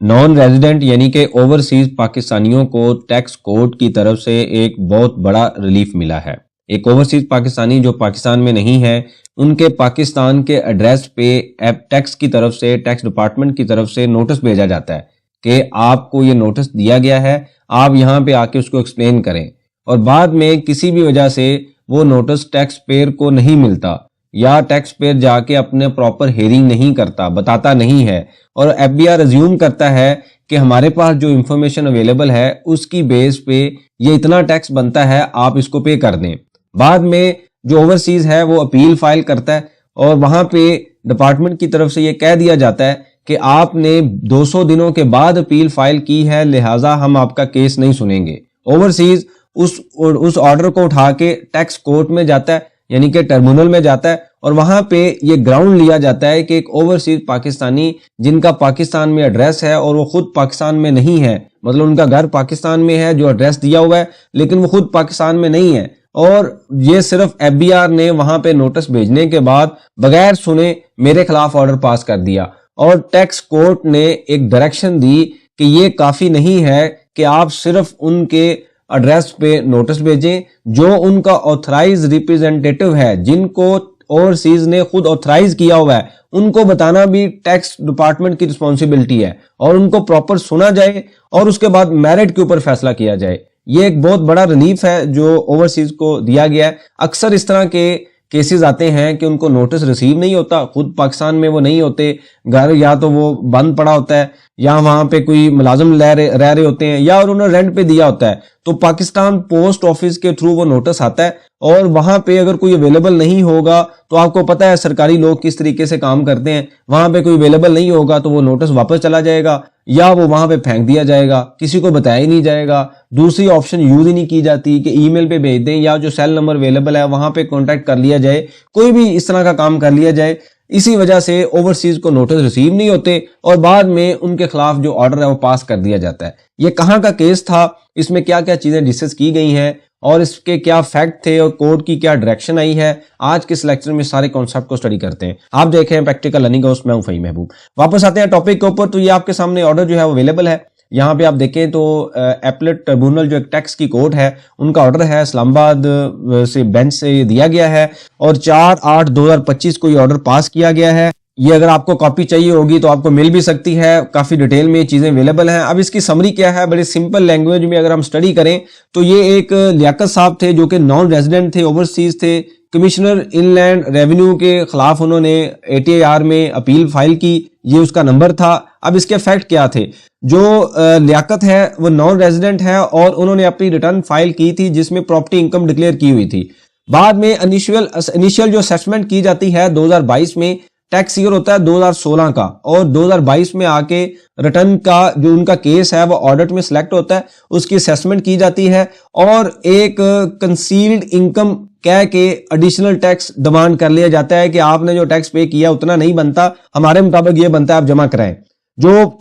Non resident यानी कि overseas पाकिस्तानियों को टैक्स कोर्ट की तरफ से एक बहुत बड़ा रिलीफ मिला है। एक ओवरसीज पाकिस्तानी जो पाकिस्तान में नहीं है, उनके पाकिस्तान के एड्रेस पे टैक्स की तरफ से, टैक्स डिपार्टमेंट की तरफ से नोटिस भेजा जाता है कि आपको ये नोटिस दिया गया है, आप यहाँ पे आके उसको एक्सप्लेन करें। और बाद में किसी भी वजह से वो नोटिस टैक्स पेयर को नहीं मिलता या टैक्स पेयर जाके अपने प्रॉपर हेयरिंग नहीं करता, बताता नहीं है, और एफबीआर अज्यूम करता है कि हमारे पास जो इंफॉर्मेशन अवेलेबल है उसकी बेस पे ये इतना टैक्स बनता है, आप इसको पे कर दें। बाद में जो ओवरसीज है वो अपील फाइल करता है और वहां पे डिपार्टमेंट की तरफ से ये कह दिया जाता है कि आपने 200 दिनों के बाद अपील फाइल की है, लिहाजा हम आपका केस नहीं सुनेंगे। ओवरसीज उस ऑर्डर को उठा के टैक्स कोर्ट में जाता है, यानी कि ट्रिब्यूनल में जाता है, और वहां पे ये ग्राउंड लिया जाता है कि एक ओवरसीज पाकिस्तानी जिनका पाकिस्तान में एड्रेस है और वो खुद पाकिस्तान में नहीं है, मतलब उनका घर पाकिस्तान में है, जो एड्रेस दिया हुआ है, लेकिन वो खुद पाकिस्तान में नहीं है, और ये सिर्फ एफबीआर ने वहां पे नोटिस भेजने के बाद बगैर सुने मेरे खिलाफ ऑर्डर पास कर दिया। और टैक्स कोर्ट ने एक डायरेक्शन दी कि ये काफी नहीं है कि आप सिर्फ उनके एड्रेस पे नोटिस भेजें, जो उनका ऑथराइज रिप्रेजेंटेटिव है, जिनको ओवरसीज ने खुद ऑथराइज किया हुआ है, उनको बताना भी टैक्स डिपार्टमेंट की रिस्पॉन्सिबिलिटी है, और उनको प्रॉपर सुना जाए और उसके बाद मेरिट के ऊपर फैसला किया जाए। ये एक बहुत बड़ा रिलीफ है जो ओवरसीज को दिया गया है। अक्सर इस तरह के केसेस आते हैं कि उनको नोटिस रिसीव नहीं होता, खुद पाकिस्तान में वो नहीं होते, घर या तो वो बंद पड़ा होता है या वहां पे कोई मुलाजिम रह रहे होते हैं या उन्होंने रेंट पे दिया होता है, तो पाकिस्तान पोस्ट ऑफिस के थ्रू वो नोटिस आता है, और वहां पे अगर कोई अवेलेबल नहीं होगा तो आपको पता है सरकारी लोग किस तरीके से काम करते हैं, वहां पे कोई अवेलेबल नहीं होगा तो वो नोटिस वापस चला जाएगा या वो वहां पे फेंक दिया जाएगा, किसी को बताया ही नहीं जाएगा। दूसरी ऑप्शन यूज ही नहीं की जाती कि ईमेल पे भेज दें या जो सेल नंबर अवेलेबल है वहां पे कांटेक्ट कर लिया जाए, कोई भी इस तरह का काम कर लिया जाए। इसी वजह से ओवरसीज को नोटिस रिसीव नहीं होते और बाद में उनके खिलाफ जो ऑर्डर है वो पास कर दिया जाता है। ये कहाँ का केस था, इसमें क्या क्या चीजें डिस्कस की गई हैं और इसके क्या फैक्ट थे और कोर्ट की क्या डायरेक्शन आई है, आज के इस लेक्चर में सारे कॉन्सेप्ट को स्टडी करते हैं। आप देखें प्रैक्टिकल लर्निंग हाउस, मैं हूं फहीम महबूब। वापस आते हैं टॉपिक के ऊपर। तो ये आपके सामने ऑर्डर जो है वो अवेलेबल है, यहाँ पे आप देखें तो एपलेट ट्रिब्यूनल जो एक टैक्स की कोर्ट है उनका ऑर्डर है, इस्लामाबाद से बेंच से दिया गया है और 4/8/2025 को ये ऑर्डर पास किया गया है। ये अगर आपको कॉपी चाहिए होगी तो आपको मिल भी सकती है, काफी डिटेल में ये चीजें अवेलेबल हैं। अब इसकी समरी क्या है, बड़ी सिंपल लैंग्वेज में अगर हम स्टडी करें तो ये एक लियाकत साहब थे जो कि नॉन रेजिडेंट थे, ओवरसीज थे, कमिश्नर इनलैंड रेवेन्यू के खिलाफ उन्होंने ATAR में अपील फाइल की, ये उसका नंबर था। अब इसके फैक्ट क्या थे, जो लियाकत है वो नॉन रेजिडेंट है और उन्होंने अपनी रिटर्न फाइल की थी जिसमें प्रॉपर्टी इनकम डिक्लेयर की हुई थी। बाद में इनिशियल जो असेसमेंट की जाती है 2022 में, टैक्स ईयर होता है 2016 का, और 2022 में आके रिटर्न का जो उनका केस है वो ऑडिट में सिलेक्ट होता है, उसकी असेसमेंट की जाती है और एक कंसील्ड इनकम कह के एडिशनल टैक्स डिमांड कर लिया जाता है कि आपने जो टैक्स पे किया उतना नहीं बनता, हमारे मुताबिक ये बनता है, आप जमा कराएं। जो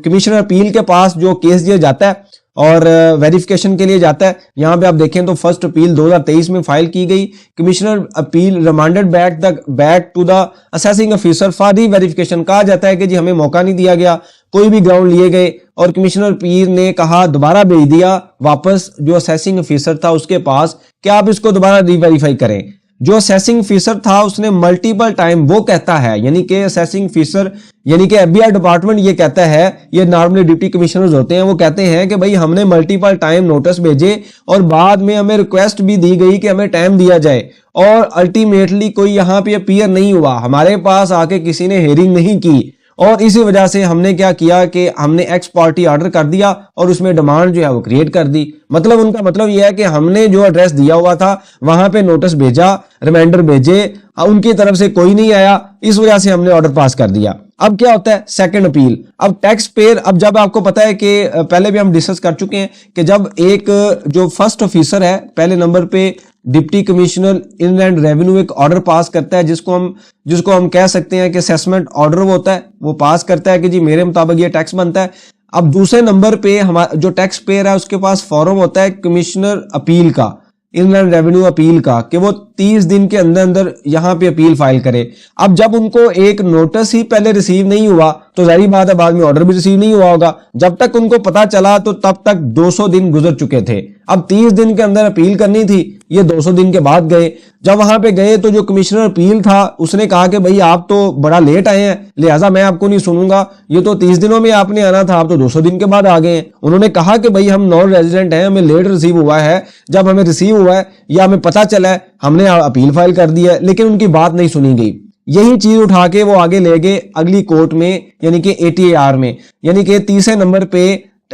कमिश्नर अपील के पास जो केस दिया जाता है और वेरिफिकेशन के लिए जाता है, यहाँ पे आप देखें तो फर्स्ट अपील 2023 में फाइल की गई। Commissioner appeal remanded back to the assessing officer for reverification, कहा जाता है कि जी हमें मौका नहीं दिया गया, कोई भी ग्राउंड लिए गए और कमिश्नर पीर ने कहा दोबारा भेज दिया वापस जो असेसिंग ऑफिसर था उसके पास कि आप इसको दोबारा रीवेरीफाई करें। जो असेसिंग ऑफिसर था उसने मल्टीपल टाइम, वो कहता है यानी कि असेसिंग ऑफिसर यानी कि एफबीआर डिपार्टमेंट ये कहता है, ये नॉर्मली डिप्टी कमिश्नर्स होते हैं, वो कहते हैं कि भाई हमने मल्टीपल टाइम नोटिस भेजे और बाद में हमें रिक्वेस्ट भी दी गई कि हमें टाइम दिया जाए, और अल्टीमेटली कोई यहाँ पे अपीयर नहीं हुआ, हमारे पास आके किसी ने हेयरिंग नहीं की, और इसी वजह से हमने क्या किया कि हमने एक्स पार्टी ऑर्डर कर दिया और उसमें डिमांड जो है वो क्रिएट कर दी। मतलब उनका मतलब यह है कि हमने जो एड्रेस दिया हुआ था वहां पे नोटिस भेजा, रिमाइंडर भेजे, उनकी तरफ से कोई नहीं आया, इस वजह से हमने ऑर्डर पास कर दिया। अब क्या होता है सेकंड अपील। अब टैक्स पेयर, अब जब आपको पता है कि पहले भी हम डिस्कस कर चुके हैं कि जब एक जो फर्स्ट ऑफिसर है पहले नंबर पे डिप्टी कमिश्नर इनलैंड रेवेन्यू एक ऑर्डर पास करता है जिसको हम कह सकते हैं कि असेसमेंट ऑर्डर वो होता है, वो पास करता है कि जी मेरे मुताबिक ये टैक्स बनता है। अब दूसरे नंबर पे हमारा जो टैक्स पेयर है उसके पास फॉर्म होता है कमिश्नर अपील का, इनलैंड रेवेन्यू अपील का, कि वो 30 दिन के अंदर अंदर यहाँ पे अपील फाइल करे। अब जब उनको एक नोटिस ही पहले रिसीव नहीं हुआ तो जाहिर बात है बाद में ऑर्डर भी रिसीव नहीं हुआ होगा। जब तक उनको पता चला तो तब तक 200 दिन गुजर चुके थे। अब 30 दिन के अंदर अपील करनी थी, ये 200 दिन के बाद गए। जब वहां पे गए तो जो कमिश्नर अपील था उसने कहा कि भाई आप तो बड़ा लेट आए हैं, लिहाजा मैं आपको नहीं सुनूंगा, ये तो 30 दिनों में आपने आना था, आप तो 200 दिन के बाद आ गए हैं। उन्होंने कहा कि भाई हम नॉन रेजिडेंट हैं, हमें लेट रिसीव हुआ है, जब हमें रिसीव हुआ है या हमें पता चला है हमने अपील फाइल कर दी है, लेकिन उनकी बात नहीं सुनी गई। यही चीज उठा के वो आगे ले गए अगली कोर्ट में, यानी कि ATAR में, यानी कि तीसरे नंबर पे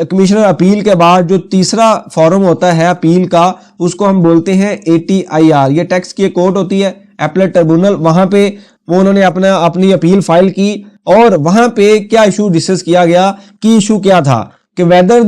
कमिश्नर अपील के बाद जो तीसरा फॉर्म होता है अपील का, उसको हम बोलते हैं ATIR। ये टैक्स की कोर्ट होती है, एपलेट ट्रिब्यूनल। वहां पे वो उन्होंने अपनी अपील फाइल की और वहां पे क्या इशू डिस्कस किया गया कि इशू क्या था कि whether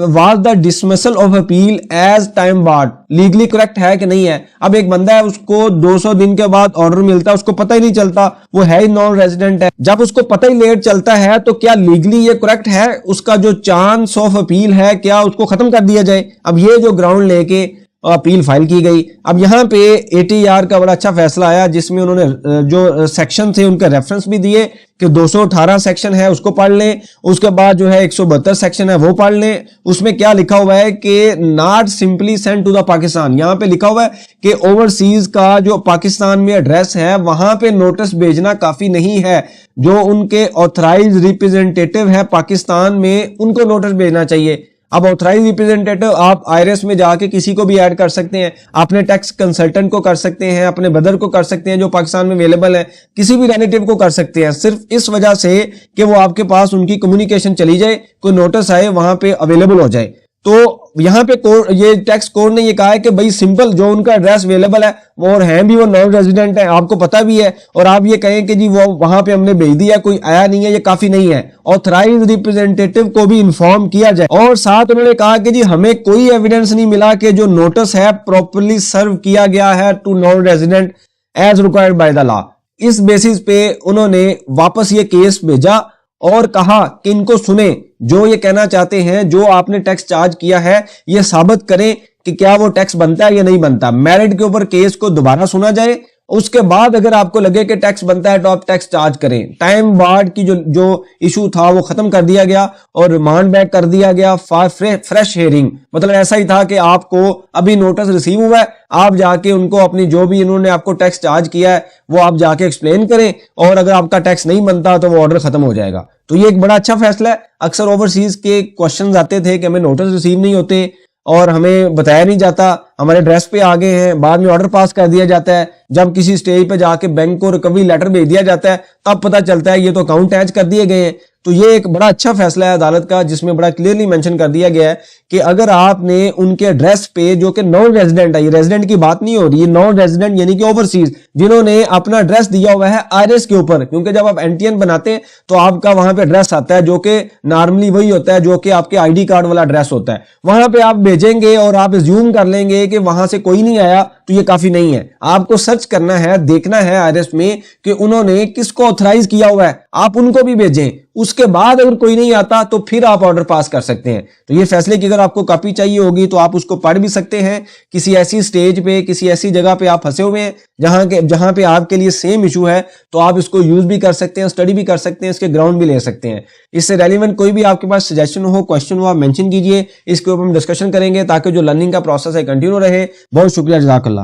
was the dismissal of appeal as time barred legally correct है कि नहीं है। अब एक बंदा है, उसको 200 दिन के बाद ऑर्डर मिलता है, उसको पता ही नहीं चलता, वो है ही नॉन रेजिडेंट है। जब उसको पता ही लेट चलता है तो क्या लीगली ये करेक्ट है, उसका जो चांस ऑफ अपील है क्या उसको खत्म कर दिया जाए। अब ये जो ग्राउंड लेके अपील फाइल की गई। अब यहाँ पे ATAR का बड़ा अच्छा फैसला आया जिसमें उन्होंने जो सेक्शन थे उनके रेफरेंस भी दिए कि 218 सेक्शन है उसको पढ़ लें, उसके बाद जो है 172 सेक्शन है वो पढ़ लें। उसमें क्या लिखा हुआ है कि not simply send to the Pakistan, यहाँ पे लिखा हुआ है कि ओवरसीज का जो पाकिस्तान में एड्रेस है वहां पे नोटिस भेजना काफी नहीं है। जो उनके ऑथराइज रिप्रेजेंटेटिव है पाकिस्तान में उनको नोटिस भेजना चाहिए। अब ऑथराइज रिप्रेजेंटेटिव आप IRS में जाके किसी को भी ऐड कर सकते हैं, अपने टैक्स कंसल्टेंट को कर सकते हैं, अपने ब्रदर को कर सकते हैं जो पाकिस्तान में अवेलेबल है, किसी भी रिलेटिव को कर सकते हैं, सिर्फ इस वजह से कि वो आपके पास उनकी कम्युनिकेशन चली जाए, कोई नोटिस आए वहां पे अवेलेबल हो जाए। तो यहाँ पे ये टैक्स कोड ने ये कहा है कि भाई सिंपल जो उनका एड्रेस अवेलेबल है और हैं भी वो नॉन रेजिडेंट है, आपको पता भी है, और आप ये कहें कि जी वो वहां पे हमने भेज दिया, कोई आया नहीं है, ये काफी नहीं है। ऑथराइज रिप्रेजेंटेटिव को भी इन्फॉर्म किया जाए। और साथ उन्होंने कहा कि जी हमें कोई एविडेंस नहीं मिला कि जो नोटिस है प्रॉपरली सर्व किया गया है to non resident as required by the law. इस बेसिस पे उन्होंने वापस ये केस भेजा और कहा कि इनको सुने, जो ये कहना चाहते हैं जो आपने टैक्स चार्ज किया है ये साबित करें कि क्या वो टैक्स बनता है या नहीं बनता। मेरिट के ऊपर केस को दोबारा सुना जाए, उसके बाद अगर आपको लगे कि टैक्स बनता है तो आप टैक्स चार्ज करें। टाइम बार्ड की जो इशू था वो खत्म कर दिया गया और रिमांड बैक कर दिया गया फॉर फ्रेश हियरिंग। मतलब ऐसा ही था कि आपको अभी नोटिस रिसीव हुआ है, आप जाके उनको अपनी जो भी इन्होंने आपको टैक्स चार्ज किया है वो आप जाके एक्सप्लेन करें, और अगर आपका टैक्स नहीं बनता तो वो ऑर्डर खत्म हो जाएगा। तो ये एक बड़ा अच्छा फैसला है। अक्सर ओवरसीज के क्वेश्चन आते थे कि हमें नोटिस रिसीव नहीं होते और हमें बताया नहीं जाता, हमारे एड्रेस पे आ गए हैं, बाद में ऑर्डर पास कर दिया जाता है। जब किसी स्टेज पे जाके बैंक को रिकवरी लेटर भेज दिया जाता है तब पता चलता है ये तो अकाउंट टैच कर दिए गए हैं। तो ये एक बड़ा अच्छा फैसला है अदालत का जिसमें बड़ा क्लियरली मेंशन कर दिया गया है कि अगर आपने उनके एड्रेस पे, जो कि नॉन रेजिडेंट है, ये रेजिडेंट की बात नहीं हो रही है, नॉन रेजिडेंट यानी कि ओवरसीज जिन्होंने अपना एड्रेस दिया हुआ है IRS के ऊपर, क्योंकि जब आप NTN बनाते हैं तो आपका वहां पे एड्रेस आता है जो कि नॉर्मली वही होता है जो कि आपके ID कार्ड वाला एड्रेस होता है। वहां पे आप भेजेंगे और आप एज्यूम कर लेंगे कि वहां से कोई नहीं आया तो ये काफी नहीं है। आपको सर्च करना है, देखना है IRS में कि उन्होंने किसको ऑथराइज किया हुआ है, आप उनको भी भेजें। उसके बाद अगर कोई नहीं आता तो फिर आप ऑर्डर पास कर सकते हैं। तो ये फैसले की अगर आपको कॉपी चाहिए होगी तो आप उसको पढ़ भी सकते हैं। किसी ऐसी स्टेज पे, किसी ऐसी जगह पे आप फंसे हुए हैं जहां पे आपके लिए सेम इशू है तो आप इसको यूज भी कर सकते हैं, स्टडी भी कर सकते हैं, इसके ग्राउंड भी ले सकते हैं। इससे रेलिवेंट कोई भी आपके पास सजेशन हो, क्वेश्चन हो, आप मेंशन कीजिए, इसके ऊपर हम डिस्कशन करेंगे ताकि जो लर्निंग का प्रोसेस है कंटिन्यू रहे। बहुत शुक्रिया, जज़ाकल्लाह।